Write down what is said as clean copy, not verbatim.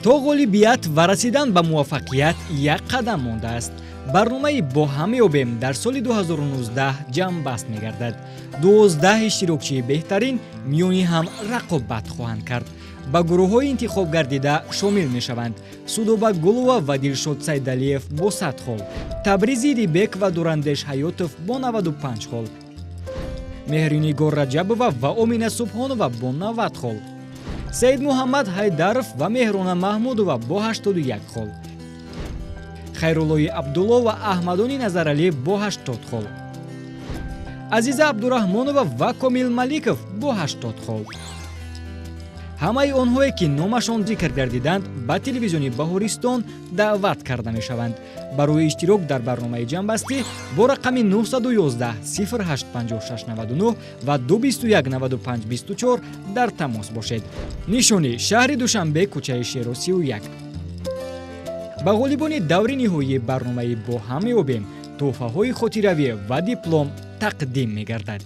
то ғолибият ва расидан ба муваффақият як қадам мондааст. барномаи бо меёбем дар соли 2019 ҷамъбаст мегардад. 12 ишчирокчии беҳтарин миёни ҳам рақобат хоҳанд кард. ба гурӯҳҳои интихоб гардида шомил мешаванд: Судоба Гулова ва Дилшод Сайдалиев бо 100 хол, Табризи Рибек ва Дурандеш Ҳаётов бо 95 хол, Меҳринигор Раҷабова ва Омина Субҳонова бо 90 хол, Саид Муҳаммад Ҳайдаров ва Меҳрона Маҳмудова бо 81 хол, Хайруллои Абдулло ва Аҳмадони Назаралиев бо 80 хол, Азиза Абдураҳмонова ва Комил Маликов бо 80 хол. ҳамаи онҳое ки номашон зикр гардиданд ба телевизиони Баҳористон даъват карда мешаванд. барои иштирок дар барномаи ҷамъбастӣ бо рақами 911 085699 ва 2219524 дар тамос бошед. нишони шаҳри Душанбе, кӯчаи Шеро 31. ба ғолибони даври ниҳоии барномаи бо меёбем тӯҳфаҳои хотиравӣ ва диплом тақдим мегардад.